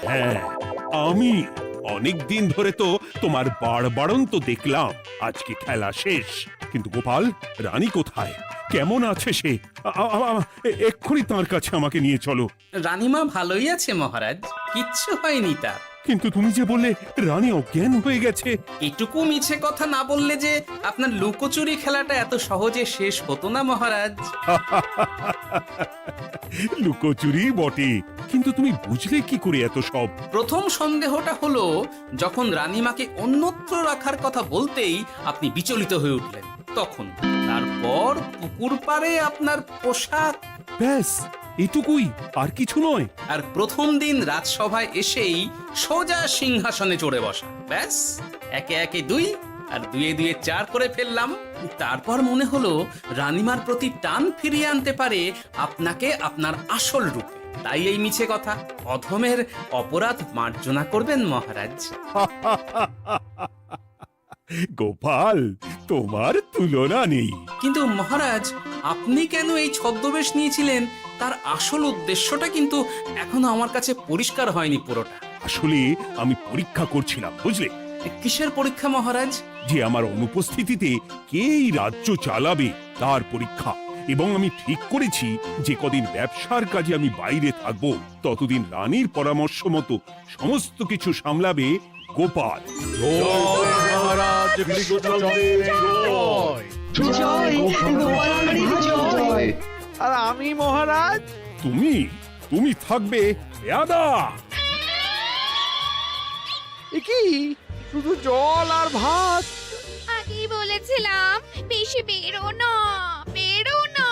হ্যাঁ, আমি অনেকদিন ধরে তো তোমার বাড়বাড়ন্ত দেখলাম। আজকে খেলা শেষ, কিন্তু গোপাল রানী কোথায়, কেমন আছে সে? এক্ষুনি তার কাছে আমাকে নিয়ে চলো। রানীমা ভালোই আছে মহারাজ, কিচ্ছু হয়নি তার। কিন্তু তুমি যে বললে রানী অজ্ঞান হয়ে গেছে। এটুকু মিছে কথা না বললে যে আপনার লুকোচুরি খেলাটা এত সহজে শেষ হতো না মহারাজ। লুকোচুরি বটে, কিন্তু তুমি বুঝলে কি করে এত সব? প্রথম সন্দেহটা হলো যখন রানীমাকে অন্যত্র রাখার কথা বলতেই আপনি বিচলিত হয়ে উঠলেন, তখন। তারপর পুকুর পাড়ে আপনার পোশাক। ব্যাস এটুকুই, আর কিছু নয়। আর প্রথম দিন রাজসভায় এসেই সোজা সিংহাসনে চড়ে বসা, ব্যাস। একে একে 2 আর 2 2 4 করে ফেললাম। তারপর মনে হলো রানীমার প্রতি টান ফিরিয়ে আনতে পারে আপনাকে আপনার আসল রূপে। তাই এই মিছে কথা, অধমের অপরাধ মার্জনা করবেন মহারাজ। গোপাল, তোমার তুলনা নেই। কিন্তু মহারাজ, আপনি কেন এই ছদ্মবেশ নিয়েছিলেন তার আসল উদ্দেশ্যটা কিন্তু এখনো আমার কাছে পরিষ্কার হয়নি পুরোটা। আসলে আমি পরীক্ষা করছিলাম, বুঝলে? কিসের পরীক্ষা মহারাজ? যে আমার অনুপস্থিতিতে কে এই রাজ্য চালাবে তার পরীক্ষা। এবং আমি ঠিক করেছি যে কদিন ব্যবসার কাজে আমি বাইরে থাকব, ততদিন রানীর পরামর্শ মতো সমস্ত কিছু সামলাবে গোপাল। আর আমি মহারাজ? তুমি থাকবে পেয়াদা। এ কি শুধু জল আর ভাত? আগেই বলেছিলাম বেশি বেরো না, বেরো না,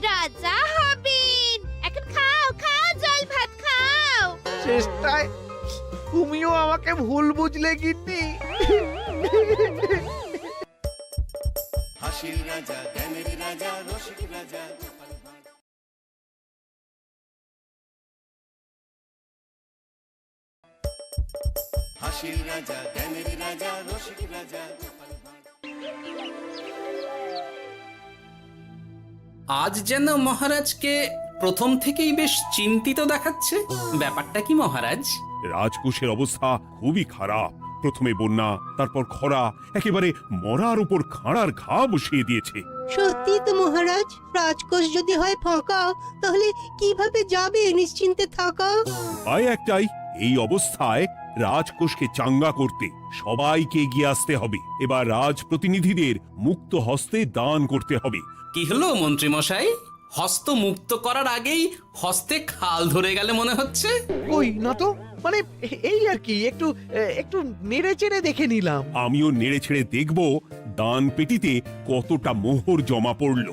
রাজা হবেন। এখন খাও খাও, জল ভাত খাও। চেষ্টায় তুমিও আমাকে ভুল বুঝলে গিন্নি। হাসির রাজা, জ্ঞানের রাজা, রসিক রাজা। হাসির রাজা, জ্ঞানের রাজা, রসিক রাজা। আজ যেন মহারাজকে প্রথম থেকেই বেশ চিন্তিত দেখাচ্ছে। ব্যাপারটা কি মহারাজ? রাজকোষের অবস্থা খুবই খারাপ। প্রথমে বন্যা, তারপর খরা, একেবারে মরার উপর খাঁড়ার ঘা বসিয়ে দিয়েছে। সত্যি তো মহারাজ, রাজকোষ যদি হয় ফাঁকা, তাহলে কিভাবে যাবে নিশ্চিন্তে থাকা? উপায় একটাই, এই অবস্থায় রাজকোষকে চাঙ্গা করতে সবাইকে এগিয়ে আসতে হবে। এবার রাজপ্রতিনিধিদের মুক্ত হস্তে দান করতে হবে। কি হলো মন্ত্রী মশাই, হস্ত মুক্ত করার আগেই হস্তে খাল ধরে গেলে মনে হচ্ছে। ওই না তো, মানে এই আর কি, একটু একটু নেড়ে চেড়ে দেখে নিলাম। আমিও নেড়ে ছেড়ে দেখব দান পেটিতে কতটা মোহর জমা পড়ল।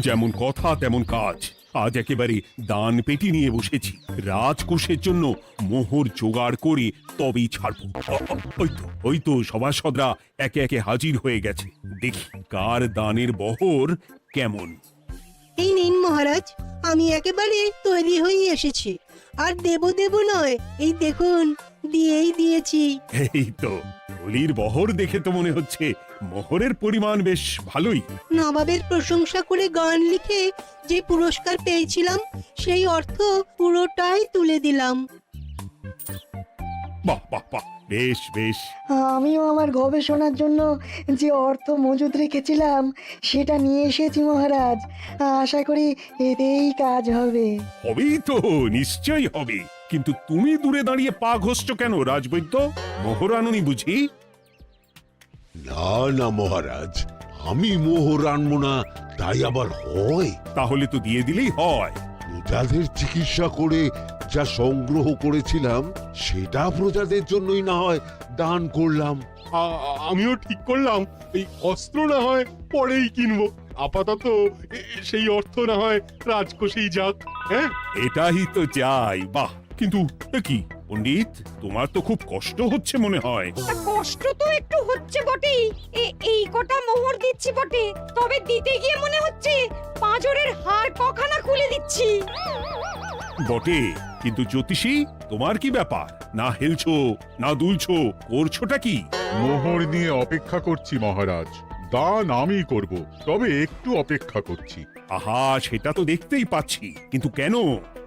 যেমন কথা তেমন কাজ। আজ একেবারে দান পেটি নিয়ে বসেছি। রাজকোষের জন্য মোহর জোগাড় করে তবেই ছাড়বো। ওই তো সভাসদরা একে একে হাজির হয়ে গেছে। দেখি কার দানের বহর কেমন। এই নিন মহারাজ, আমি একেবারে তৈরি হয়ে এসেছি। আর দেব নয়, এই দেখুন দিয়েই দিয়েছি। এই তো থলির বহর দেখে তো মনে হচ্ছে মোহরের পরিমাণ বেশ ভালোই। নবাবের প্রশংসা করে গান লিখে যে পুরস্কার পেয়েছিলাম, সেই অর্থ পুরোটাই তুলে দিলাম। বাহ বাহ বাহ, বেশ বেশ। আমিও আমার গবেষণার জন্য যে অর্থ মজুদ রেখেছিলাম সেটা নিয়ে এসেছি মহারাজ। আশা করি এতেই কাজ হবে। হবেই তো, নিশ্চয়ই হবে। কিন্তু তুমি দূরে দাঁড়িয়ে পা ঘষছো কেন রাজবৈদ্য? মোহর আনুনি বুঝি? না না মহারাজ, আমি মোহর আনবো না তাই আবার হয়? তাহলে তো দিয়ে দিলেই হয়। প্রজাদের চিকিৎসা করে যা সংগ্রহ করেছিলাম সেটা প্রজাদের জন্যই না হয় দান করলাম। আমিও ঠিক করলাম এই অস্ত্র না হয় পরেই কিনবো, আপাতত সেই অর্থ না হয় রাজকোষেই যাক। হ্যাঁ, এটাই তো চাই। বাহ, কিন্তু কি পণ্ডিত, তোমার তো খুব কষ্ট হচ্ছে মনে হয়। কষ্ট তো একটু হচ্ছে বটেই। এই কটা মোহর দিচ্ছি বটে, তবে দিতে গিয়ে মনে হচ্ছে পাঁজরের হাড় কখানা খুলে দিচ্ছি। বটে, কিন্তু জ্যোতিষী তোমার কি ব্যাপার? না হেলছো না দুলছো, করছোটা কি? মোহর নিয়ে অপেক্ষা করছি মহারাজ। দান আমি করব, তবে একটু অপেক্ষা করছি। আহা, সেটা তো দেখতেই পাচ্ছি, কিন্তু কেন?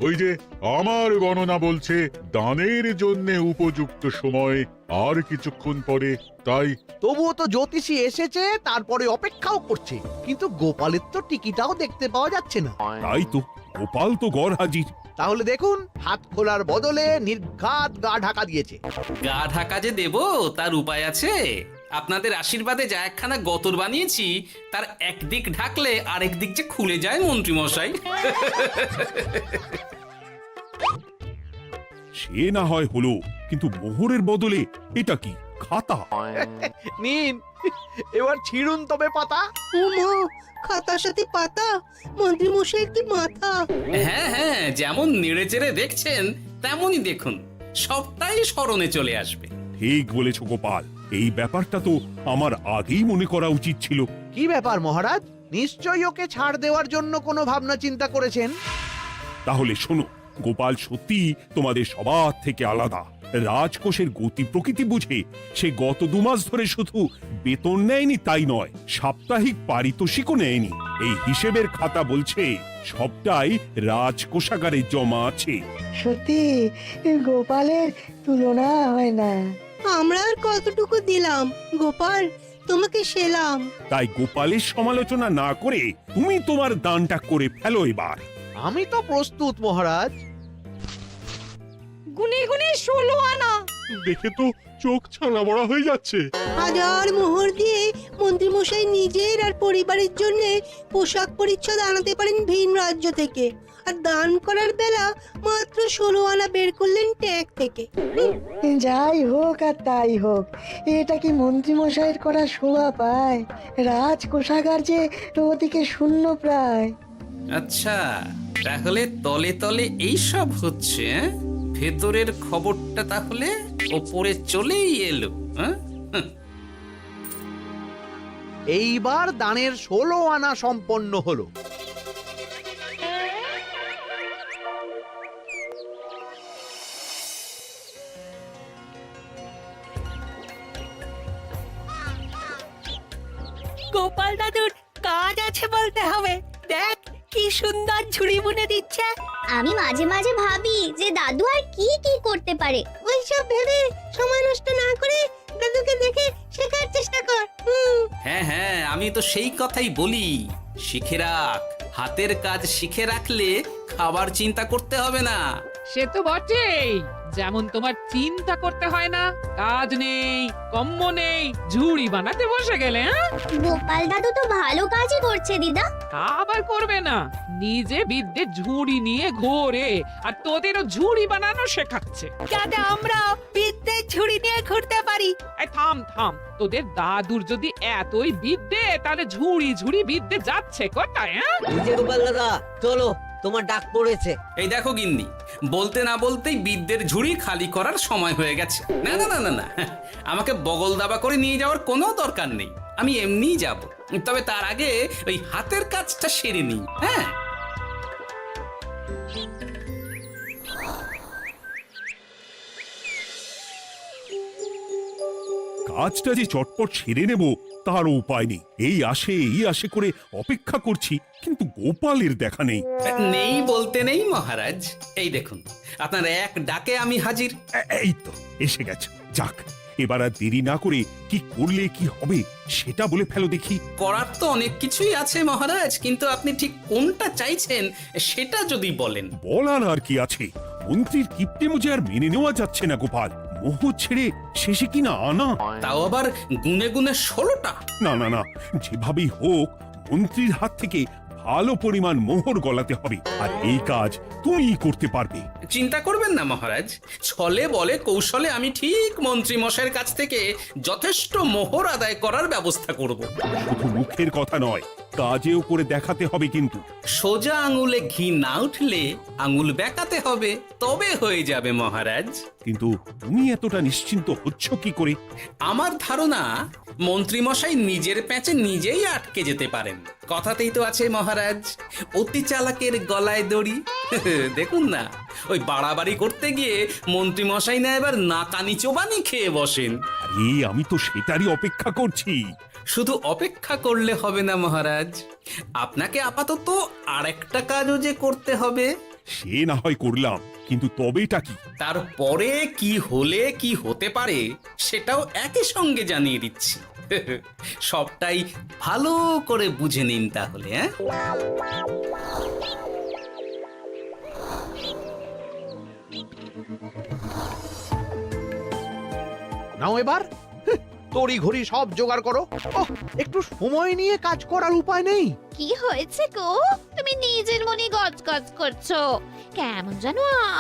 ওই যে আমার গণনা বলছে দানের জন্য উপযুক্ত সময় আর কিছুক্ষণ পরে, তাই তবুও তো জ্যোতিষী এসেছে, তারপরে অপেক্ষাও করছে, কিন্তু গোপালের তো টিকিটাও দেখতে পাওয়া যাচ্ছে না। তাই তো, গোপাল তো গড় হাজির। তাহলে দেখুন, হাত খোলার বদলে নির্ঘাত গা ঢাকা দিয়েছে। গা ঢাকা যে দেব তার উপায় আছে। আপনাদের আশীর্বাদে যা একখানা গতর বানিয়েছি, তার একদিক ঢাকলে আরেক দিক যে খুলে যায় মন্ত্রী মশাই। সে না হয় হলো, কিন্তু মোহরের বদলে এটা কি? খাতা? নিন, এবার ছিড়ুন তবে পাতা। উমা, খাতার সাথে পাতা, মন্ত্রী মশাই কি মাথা! হ্যাঁ হ্যাঁ, যেমন নেড়ে চেড়ে দেখছেন তেমনই দেখুন, সবটাই স্মরণে চলে আসবে। ঠিক বলেছ গোপাল, এই ব্যাপারটা তো আমার আগেই মনে করা উচিত ছিল। কি ব্যাপার মহারাজ? নিশ্চয়ই ওকে ছাড় দেওয়ার জন্য কোনো ভাবনা চিন্তা করেছেন। তাহলে শোনো, গোপাল সত্যি তোমাদের সবার থেকে আলাদা। রাজকোষের গতি প্রকৃতি বুঝে সে গত 2 মাস ধরে শুধু বেতন নেয়নি তাই নয়, সাপ্তাহিক পারিতোষিকও নেয়নি। এই হিসেবের খাতা বলছে সবটাই রাজকোষাগারে জমা আছে। সত্যি গোপালের তুলনা হয় না। আমরা আর কতটুকু দিলাম গোপাল, তোমাকে সেলাম। তাই গোপালের সমালোচনা না করে তুমি তোমার দানটা করে ফেলো এবার। আমি তো প্রস্তুত মহারাজ। গুনে গুনে 16 আনা। দেখে তো চোখ ছানা বড়া হয়ে যাচ্ছে। হাজার মোহর দিয়ে মন্ত্রী মশাই নিজের আর পরিবারের জন্য পোশাক পরিচ্ছদ আনাতে পারেন ভিন রাজ্য থেকে, আর দান করার বেলা মাত্র 16 আনা বের করলেন ট্যাগ থেকে। যাই হোক আর তাই হোক, এটা কি মন্ত্রী মশাইয়ের করা শোভা পায়? রাজকোষাগার যে ওদিকে শূন্য প্রায়। আচ্ছা, তাহলে তলে তলে এই সব হচ্ছে, হ্যাঁ? ভেতরের খবরটা তাহলে ওপরে চলেই এলো, হ্যাঁ? এইবার দানের 16 আনা সম্পন্ন হলো। গোপাল দাদুর কাজ আছে বলতে হবে। দেখ কি সুন্দর ঝুড়ি বুনে দিচ্ছে। আমি মাঝে মাঝে ভাবি যে দাদু আর কি কি করতে পারে। ওইসব ভেবে সময় নষ্ট না করে দাদুকে দেখে শেখার চেষ্টা কর। হ্যাঁ হ্যাঁ, আমি তো সেই কথাই বলি, শিখে রাখ। হাতের কাজ শিখে রাখলে খাবার চিন্তা করতে হবে না। সে তো বটেই, যেমন তোমার চিন্তা করতে হয় না, কাজ নেই, কম্ম নেই, ঝুড়ি বানাতে বসে গেলে। হ্যাঁ, গোপাল দাদু তো ভালো কাজই করছে দিদা। তা আবার করবে না, নিজে বিদ্যে ঝুড়ি নিয়ে ঘোরে আর তোদেরও ঝুড়ি বানানো শেখাচ্ছে, যাতে আমরা বিদ্যে ঝুড়ি নিয়ে ঘুরতে পারি। এই থাম থাম, তোদের দাদুর যদি এতই বিদ্যে, তাহলে ঝুড়ি ঝুড়ি বিদ্যে যাচ্ছে কোথায়? হ্যাঁ, গোপাল দাদা, চলো, তোমার ডাক পড়েছে। এই দেখো গিন্নি, বলতে না বলতেই বিদ্যের ঝুড়ি খালি করার সময় হয়ে গেছে। না না না না না, আমাকে বগল দাবা করে নিয়ে যাওয়ার কোনো দরকার নেই, আমি এমনিই যাব। তবে তার আগে ওই হাতের কাজটা সেরে নিই। হ্যাঁ, কাজটা যে চটপট সেরে নেব তারও উপায় নেই। এই আসে করে অপেক্ষা করছি, কিন্তু গোপালের দেখা নেই। নেই বলতে নেই মহারাজ, এই দেখুন আপনার এক ডাকে আমি হাজির। এই তো এসে গেছে। যাক, এবার আর দেরি না করে কি করলে কি হবে সেটা বলে ফেলো দেখি। করার তো অনেক কিছুই আছে মহারাজ, কিন্তু আপনি ঠিক কোনটা চাইছেন সেটা যদি বলেন। বলার আর কি আছে, মন্ত্রীর কিপ্টে মুজে আর মেনে নেওয়া যাচ্ছে না গোপাল। মোহর ছেড়ে শেষে কিনা আনা, তাও আবার গুনে গুনে 16টা। না না না, যেভাবেই হোক মন্ত্রীর হাত থেকে ভালো পরিমাণ মোহর গলাতে হবে, আর এই কাজ তুমিই করতে পারবে। চিন্তা করবেন না মহারাজ, ছলে বলে কৌশলে আমি ঠিক মন্ত্রী মশাইয়ের কাছ থেকে যথেষ্ট মোহর আদায় করার ব্যবস্থা করব। শুধু মুখের কথা নয়, কাজেও করে দেখাতে হবে কিন্তু। সোজা আঙুলে ঘি না উঠলে আঙুল বেঁকাতে হবে, তবে হয়ে যাবে মহারাজ। কিন্তু তুমি এতটা নিশ্চিন্ত হচ্ছ কি করে? আমার ধারণা মন্ত্রীমশাই নিজের প্যাঁচে নিজেই আটকে যেতে পারেন। কথাতেই তো আছে মহারাজ, অতি চালাকের গলায় দড়ি। দেখুন না, ওই বাড়াবাড়ি করতে গিয়ে মন্ত্রীমশাই না এবার নাকানি চোবানি খেয়ে বসেন। আরে আমি তো সেটারই অপেক্ষা করছি। শুধু অপেক্ষা করলে হবে না মহারাজ, আপনাকে আপাতত আরেকটা কাজও যে করতে হবে। সে না হয় করলাম, কিন্তু তবেটা কি? তারপরে কি হলে কি হতে পারে সেটাও একই সঙ্গে জানিয়ে দিচ্ছি। সবটাই ভালো করে বুঝে নিন তাহলে। নাও এবার তড়ি ঘড়ি সব জোগাড় করো। ওহ, একটু সময় নিয়ে কাজ করার উপায় নেই? কি হয়েছে গো, তুমি নিজের মনে গজগজ করছো, কেমন যেন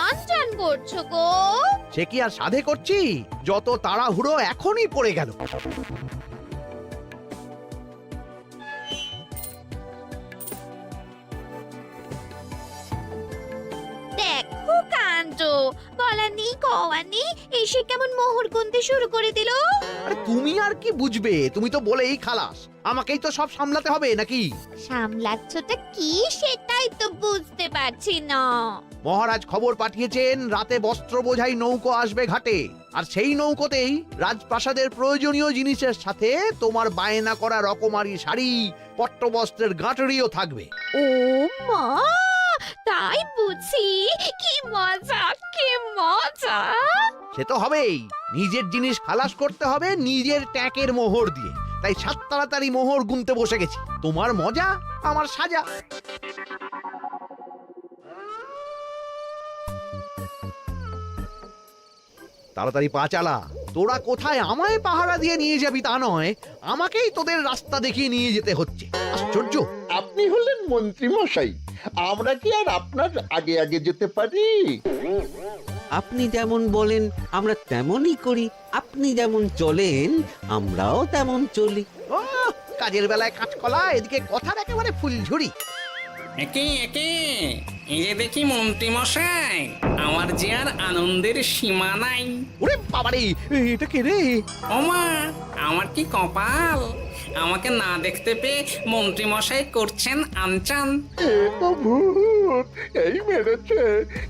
আনজান করছো গো। সে কি আর সাধে করছি, যত তাড়াহুড়ো এখনই পড়ে গেল। দেখো কাণ্ড, বলা নেই কওয়া নেই, এসে কেমন মোহর গুনতে শুরু করে দিল। আরে তুমি আর কি বুঝবে, তুমি তো বলেই খালাস, আমাকেই তো সব সামলাতে হবে নাকি? সামলাচ্ছটা কি সেটাই তো বুঝতে পারছি না। মহারাজ খবর পাঠিয়েছেন রাতে বস্ত্র বোঝাই নৌকো আসবে ঘাটে, আর সেই নৌকোতেই রাজপ্রাসাদের প্রয়োজনীয় জিনিসের সাথে তোমার বায়না করা রকমারি শাড়ি, পট্টবস্ত্রের গাঁটরিও থাকবে। ও মা, তাই বুঝি? কি মজা, কি মজা! সে তো হবেই, নিজের জিনিস খালাস করতে হবে নিজের ট্যাঁকের মোহর দিয়ে, তাই সাত তাড়াতাড়ি মোহর গুনতে বসে গেছি। তোমার মজা আমার সাজা। তাড়াতাড়ি পা চালা, তোরা কোথায় আমায় পাহারা দিয়ে নিয়ে যাবি তা নয়, আমাকেই তোদের রাস্তা দেখিয়ে নিয়ে যেতে হচ্ছে। আশ্চর্য! আপনি হলেন মন্ত্রী মশাই, আমরা কি আর আপনার আগে আগে যেতে পারি? আপনি যেমন বলেন আমরা তেমনই করি, আপনি যেমন চলেন আমরাও তেমন চলি। ও, কাজের বেলায় কাঁচকলা, এদিকে কথার একেবারে ফুলঝুরি। একে একে এই যে দেখি মন্ত্রী মশাই, আমার যে আর আনন্দের সীমা নাই। ওরে বাবারে, এটা কে রে? ওমা, আমার কি কপাল, আমাকে না দেখতে পেয়ে মন্ত্রী মশাই করছেন আনচান। এ তো ভূত, এই মেরেছে,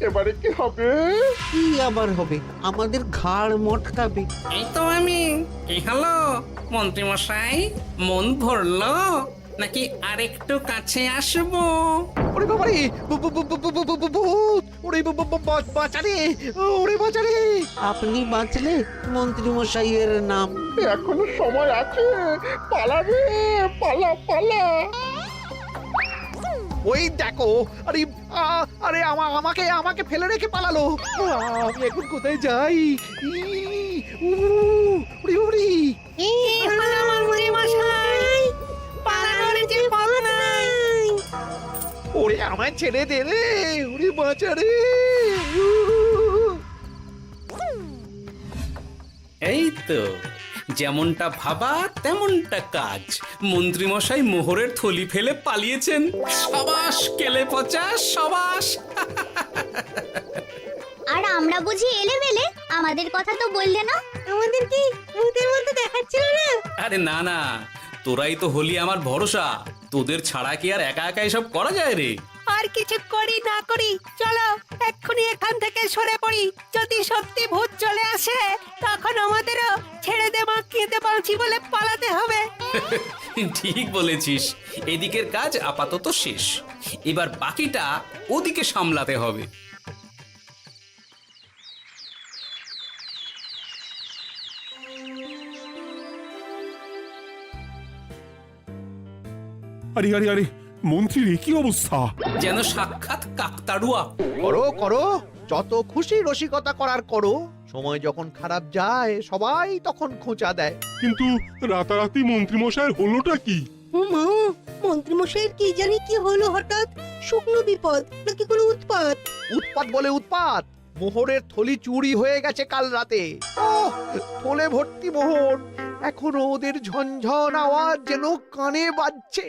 এবারে কি হবে? কি আবার হবে, আমাদের ঘাড় মটকাবে। এই তো আমি। কি হলো মন্ত্রী মশাই, মন ভরলো নাকি আরেকটু কাছে আসবো? ওরে বাবারে, ভূত! ওরে বাঁচারে, ওরে বাঁচারে! আপনি বাঁচলে মন্ত্রী মশাইয়ের নাম। এখনো সময় আছে, পালাবে, পালা পালা। ওই দেখো, আরে আরে আমাকে আমাকে ফেলে রেখে পালালো। আমি এখন কোথায় যাই? উড়ি উড়ি! ওরে আমায় ছেড়ে দে রে, উড়ি বাঁচা রে! এই তো, যেমনটা ভাবা তেমনটা কাজ। মন্ত্রী মশাই মোহরের থলি ফেলে পালিয়েছেন। সাবাস কেলে পচা, সাবাস! আর আমরা বুঝি এলেবেলে, আমাদের কথা তো বললে না। আমাদের কি ভূতের মতো দেখাচ্ছিল না? আরে না না, তোরাই তো হলি আমার ভরসা, তোদের ছাড়া কি আর একা একা এসব করা যায় রে? আর কিছু করি না করি, চলো এক্ষুনি এখান থেকে সরে পড়ি। যদি সত্যি ভূত চলে আসে তখন আমাদেরও ছেড়ে দে মাখিয়ে বাঁচি বলে পালাতে হবে। ঠিক বলেছিস, এদিকের কাজ আপাতত শেষ, এবার বাকিটা ওদিকে সামলাতে হবে। আরে আরে আরে, মন্ত্রীর কি অবস্থা! যেন সাক্ষাৎ কাকতাড়ুয়া। করো করো, যত খুশি রসিকতা করার করো, সময় যখন খারাপ যায় সবাই তখন খোঁচা দেয়। কিন্তু রাতারাতি মন্ত্রী মশাইয়ের হলোটা কি? মা, মন্ত্রী মশাইয়ের কি জানি কি হলো হঠাৎ? শুকনো বিপদ নাকি কোনো উৎপাত? উৎপাত বলে উৎপাত, মোহরের থলি চুরি হয়ে গেছে কাল রাতে। ওহ, থলে ভর্তি মোহর, এখনো ওদের ঝনঝন আওয়াজ যেন কানে বাজছে।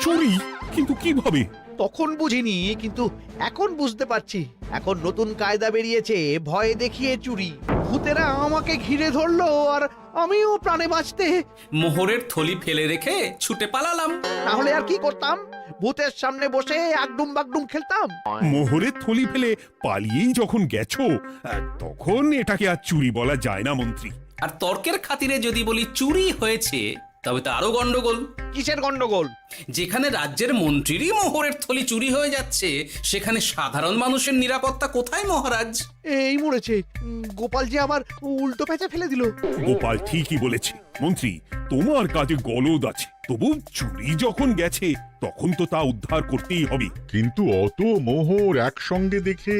চুরি? কিন্তু কিভাবে? তখন বুঝিনি, কিন্তু এখন বুঝতে পারছি। এখন নতুন কায়দা বেরিয়েছে, ভয় দেখিয়ে চুরি। ভূতেরা আমাকে ঘিরে ধরলো আর আমিও প্রাণে বাঁচতে মোহরের থলি ফেলে রেখে ছুটে পালালাম। তাহলে আর কি করতাম? ভূতের সামনে বসে আগডুম বাগডুম খেলতাম। মোহরের থলি ফেলে পালিয়েই যখন গেছো, তখন এটাকে আর চুরি বলা যায় না মন্ত্রী। আর তর্কের খাতিরে যদি বলি চুরি হয়েছে, তবে তো আরো গন্ডগোল। কিসের গন্ডগোল? যেখানে রাজ্যের মন্ত্রীরই মোহরের থলি চুরি হয়ে যাচ্ছে, সেখানে সাধারণ মানুষের নিরাপত্তা কোথায় মহারাজ? এই মরেছে, গোপাল যে আবার উল্টো প্যাঁচে ফেলে দিল। গোপাল ঠিকই বলেছে মন্ত্রী, তোমার কাজে গলদ আছে। তবু চুরি যখন গেছে, তখন তো তা উদ্ধার করতেই হবে। কিন্তু অত মোহর একসঙ্গে দেখে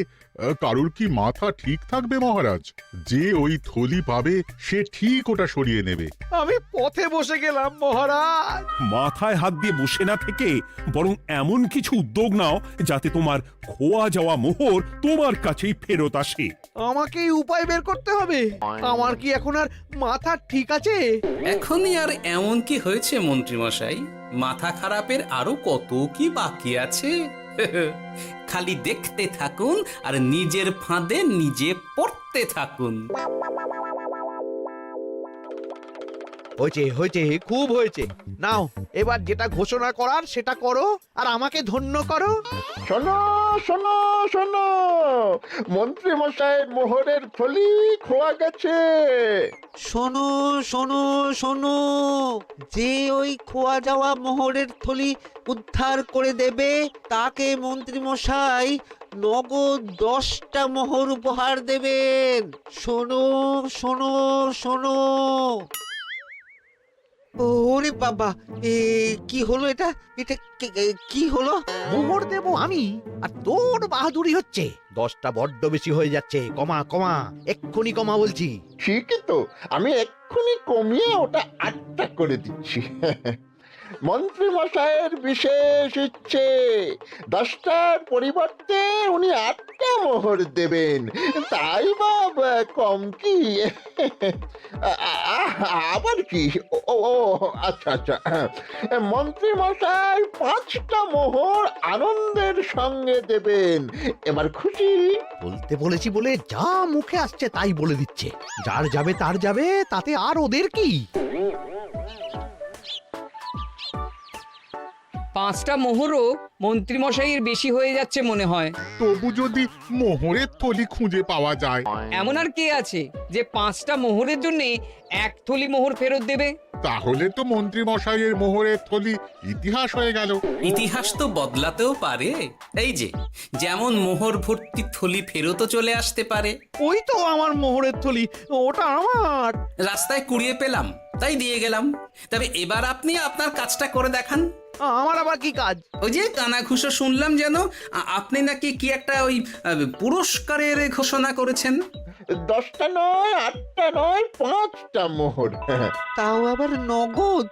কারোর কি মাথা ঠিক থাকবে মহারাজ? যে ওই থলি পাবে সে ঠিক ওটা সরিয়ে নেবে। আমি পথে বসে গেলাম মহারাজ। মাথায় হাত দিয়ে বসে না থেকে বরং এমন কিছু উদ্যোগ নাও যাতে তোমার খোয়া যাওয়া মোহর তোমার কাছেই ফেরত আসে। আমাকেই উপায় বের করতে হবে। আমার কি এখন আর মাথা ঠিক আছে? এখনই আর এমন কি হয়েছে মন্ত্রী মশাই? মাথা খারাপের আরো কত কি বাকি আছে। খালি দেখতে থাকুন আর নিজের ফাঁদে নিজে পড়তে থাকুন। হয়েছে হয়েছে, খুব হয়েছে। নাও, এবার যেটা ঘোষণা করার সেটা করো আর আমাকে ধন্য করো। শোনো শোনো শোনো, মন্ত্রী মশাইয়ের মোহরের থলি খোয়া গেছে। শোনো শোনো শোনো, যে ওই খোয়া যাওয়া মোহরের থলি উদ্ধার করে দেবে তাকে মন্ত্রী মশাই নগদ 10টা মোহর উপহার দেবেন। শোনো শোনো শোনো। ওরে বাবা, কি হলো এটা? এটা কি হলো? মোহর দেবো আমি, আর তোর বাহাদুরি হচ্ছে। 10টা বড্ড বেশি হয়ে যাচ্ছে। কমা কমা, এক্ষুনি কমা বলছি। ঠিকই তো, আমি এক্ষুনি কমিয়ে ওটা 8টা করে দিচ্ছি। মন্ত্রী মশাইয়ের বিশেষ ইচ্ছে, 10টার পরিবর্তে উনি 8টা মোহর দেবেন। তাই বা কম কি? আবার কি? ও আচ্ছা আচ্ছা, মন্ত্রী মশাই 5টা মোহর আনন্দের সঙ্গে দেবেন। এবার খুশি? বলতে বলেছি বলে যা মুখে আসছে তাই বলে দিচ্ছে। যার যাবে তার যাবে, তাতে আর ওদের কি? 5টা মোহরও মন্ত্রী মশাইয়ের বেশি হয়ে যাচ্ছে মনে হয়। তবু যদি মোহরের থলি খুঁজে পাওয়া যায়। এমন আর কে আছে যে 5টা মোহরের জন্য 1 থলি মোহর ফেরত দেবে? তাহলে তো মন্ত্রী মশাইয়ের মোহরের থলি ইতিহাস হয়ে গেল। ইতিহাস তো বদলাতেও পারে। এই যে, যেমন মোহর ভর্তি থলি ফেরতও চলে আসতে পারে। ওই তো আমার মোহরের থলি, ওটা আমার। রাস্তায় কুড়িয়ে পেলাম, তাই দিয়ে গেলাম। তবে এবার আপনি আপনার কাজটা করে দেখান। আমার আবার কি কাজ? ওই যে কানাঘুষো শুনলাম যেন আপনি নাকি কি একটা ওই পুরস্কারের ঘোষণা করেছেন। 10টা নয়, 8টা নয়, 5টা মোহর। তাও আবার নগদ।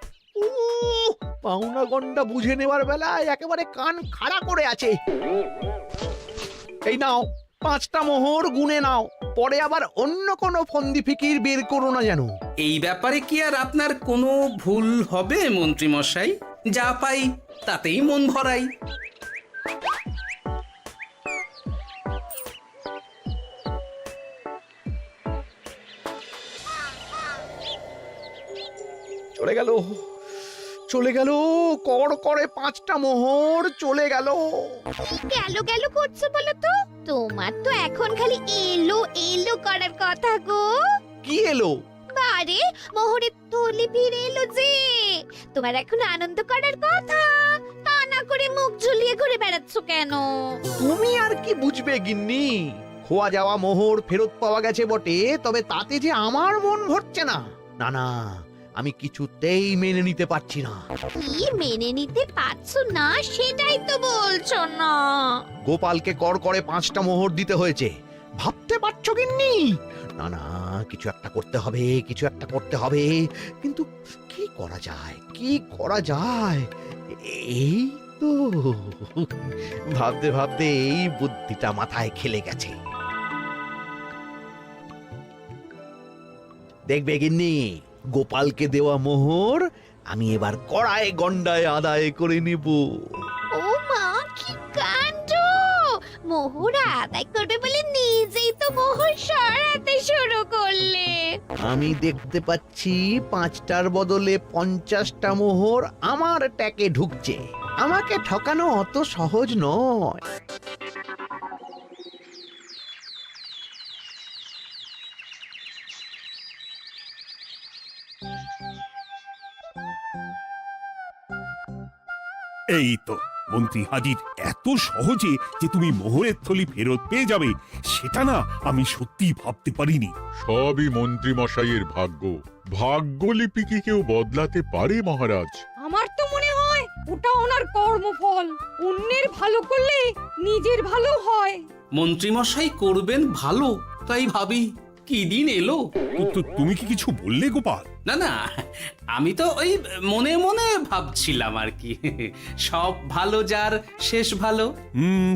পাওনা গন্ডা বুঝে নেওয়ার বেলায় একেবারে কান খাড়া করে আছে। এই নাও, 5টা মোহর গুনে নাও। পরে আবার অন্য কোনো ফন্দি ফিকির বের করো না যেন। এই ব্যাপারে কি আর আপনার কোনো ভুল হবে মন্ত্রী মশাই? যা পাই তাতেই মন ভরাই। চলে গেল, চলে গেল, কড় করে 5টা মোহর চলে গেল। গেল গেল করছো বলো তো? তোমার তো এখন খালি এলো এলো করার কথা গো। কি এলো? বারে, মোহরের থলি ফিরে এলো যে। তোমার এখন আনন্দ করার কথা, তা না করে মুখ ঝুলিয়ে ঘুরে বেড়াচ্ছ কেন? তুমি আর কি বুঝবে গিন্নি? খোয়া যাওয়া মোহর ফেরত পাওয়া গেছে বটে, তবে তাতে যে আমার মন ভরছে না। না না, আমি কিছুতেই মেনে নিতে পারছি না। কি মেনে নিতে পারছো না সেটাই তো বলছো না। গোপালকে কর করে 5টা মোহর দিতে হয়েছে, ভাবতে পারছো গিন্নি? না না, কিছু একটা করতে হবে, কিছু একটা করতে হবে। কিন্তু কি করা যায়, কি করা যায়? এই তো ভাবতে ভাবতে এই বুদ্ধিটা মাথায় খেলে গেছে। দেখবে গিন্নি, গোপালকে দেওয়া মোহর আমি এবার কড়ায় গন্ডায় আদায় করে নেব। ও মা, কি কাণ্ড! মোহর আদায় করবে বলে নিজেই তো মোহর সরাতে শুরু করলে। আমি দেখতে পাচ্ছি 5টার বদলে 50টা মোহর আমার ট্যাকে ঢুকছে। আমাকে ঠকানো অত সহজ নয়। এই তো মন্ত্রী হাজির। এত সহজে যে তুমি মোহরের থলি ফেরত পেয়ে যাবে সেটা না আমি সত্যি ভাবতে পারিনি। সবই মন্ত্রী মশাইয়ের ভাগ্য। ভাগ্যলিপি কি কেউ বদলাতে পারে মহারাজ? আমার তো মনে হয় ওটা ওনার কর্মফল। অন্যের ভালো করলে নিজের ভালো হয়। মন্ত্রীমশাই করবেন ভালো, তাই ভাবি কি দিন এলো। তো তুমি কি কিছু বললে গোপাল? না না, আমি তো ওই মনে মনে ভাবছিলাম আর কি। সব ভালো যার শেষ ভালো।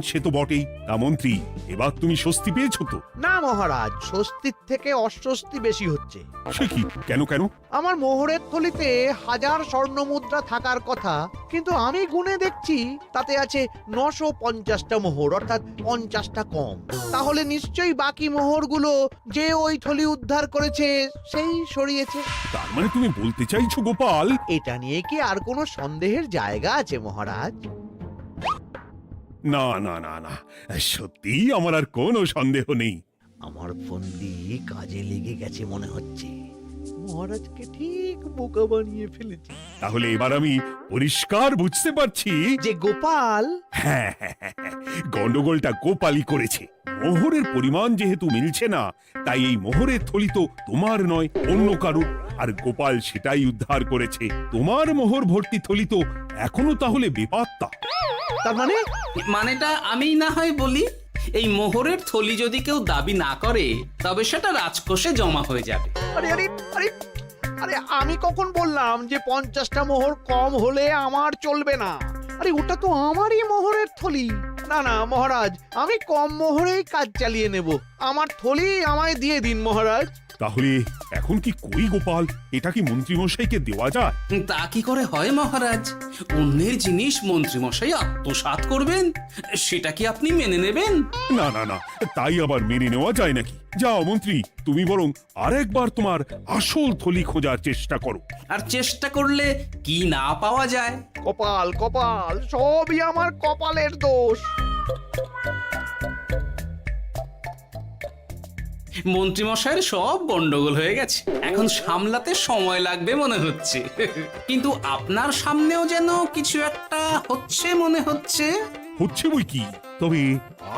সে তো বটেই। তা মন্ত্রী, এবার তুমি স্বস্তি পেয়েছো তো? না মহারাজ, স্বস্তির থেকে অস্বস্তি বেশি হচ্ছে। সে কি? কেন কেন? আমার মোহরের থলিতে 1000 স্বর্ণ মুদ্রা থাকার কথা, কিন্তু আমি গুনে দেখছি তাতে আছে 950টা মোহর, অর্থাৎ 50টা কম। তাহলে নিশ্চয়ই বাকি মোহরগুলো যে ওই থলি উদ্ধার করেছে সেই সরিয়েছে। তার মানে তুমি বলতে চাইছো গোপাল? এটা নিয়ে কি আর কোনো সন্দেহের জায়গা আছে মহারাজ? না না না না, সত্যি আমার আর কোনো সন্দেহ নেই। আমার ফন্দি কাজে লেগে গেছে মনে হচ্ছে। মহারাজকে ঠিক বোকা বানিয়ে ফেলেছি। তাহলে এবার আমি পরিষ্কার বুঝতে পারছি যে গোপাল, হ্যাঁ, গন্ডগোলটা গোপালই করেছে। মোহরের পরিমাণ যেহেতু মিলছে না, তাই এই মোহরের থলি তো তোমার নয়, অন্য কারুর। আর গোপাল সেটাই উদ্ধার করেছে। তোমার মোহর ভর্তি থলি তো এখনো তাহলে বেপাত্তা। তার মানে? মানেটা আমি না হয় বলি, এই মোহরের থলি যদি কেউ দাবি না করে তবে সেটা রাজকোষে জমা হয়ে যাবে। আরে আরে আরে আরে, আমি কখন বললাম যে 50টা মোহর কম হলে আমার চলবে না? আরে ওটা তো আমারই মোহরের থলি। না না মহারাজ, আমি কম মোহরেই কাজ চালিয়ে নেব। আমার থলি আমায় দিয়ে দিন মহারাজ। তাহলে এখন কি করি গোপাল? এটা কি মন্ত্রীমশাইকে দেওয়া যায়? তা কি করে হয় মহারাজ? অন্যের জিনিস মন্ত্রীমশাই আত্মসাৎ করবেন, সেটা কি আপনি মেনে নেবেন? না না না, তাই আবার মেনে নেওয়া যায় নাকি? যাও মন্ত্রী, তুমি বরং আরেকবার তোমার আসল থলি খোঁজার চেষ্টা করো। আর চেষ্টা করলে কি না পাওয়া যায়? কপাল কপাল, সবই আমার কপালের দোষ। মন্ত্রীমশাইয়ের সব গন্ডগোল হয়ে গেছে। এখন সামলাতে সময় লাগবে মনে হচ্ছে। কিন্তু আপনার সামনেও যেন কিছু একটা হচ্ছে মনে হচ্ছে। হচ্ছে বই কি, তবে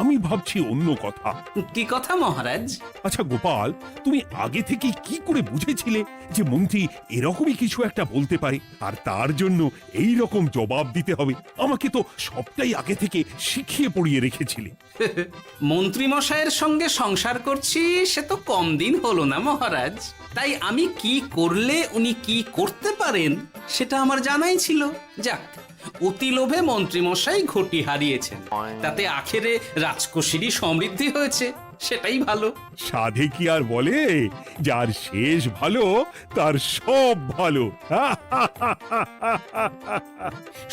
আমি ভাবছি অন্য কথা। কি কথা মহারাজ? আচ্ছা গোপাল, তুমি আগে থেকে কি করে বুঝেছিলে যে মন্ত্রী এরকমই কিছু একটা বলতে পারে, আর তার জন্য এই রকম জবাব দিতে হবে? আমাকে তো সবটাই আগে থেকে শিখিয়ে পড়িয়ে রেখেছিলে। মন্ত্রীমশাইয়ের সঙ্গে সংসার করছি সে তো কম দিন হলো না মহারাজ, তাই আমি কি করলে উনি কি করতে পারেন সেটা আমার জানাই ছিল। যাক, অতি লোভে মন্ত্রীমশাই ঘটি হারিয়েছেন, তাতে আখেরে রাজকোষেরই সমৃদ্ধি হয়েছে, সেটাই ভালো। সাধে কি আর বলে, যার শেষ ভালো তার সব ভালো।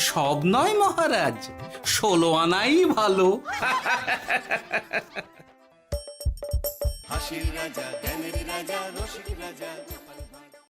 সব নয় মহারাজ, 16 আনাই ভালো। হাসির রাজা জ্ঞানের রাজা রসিক রাজা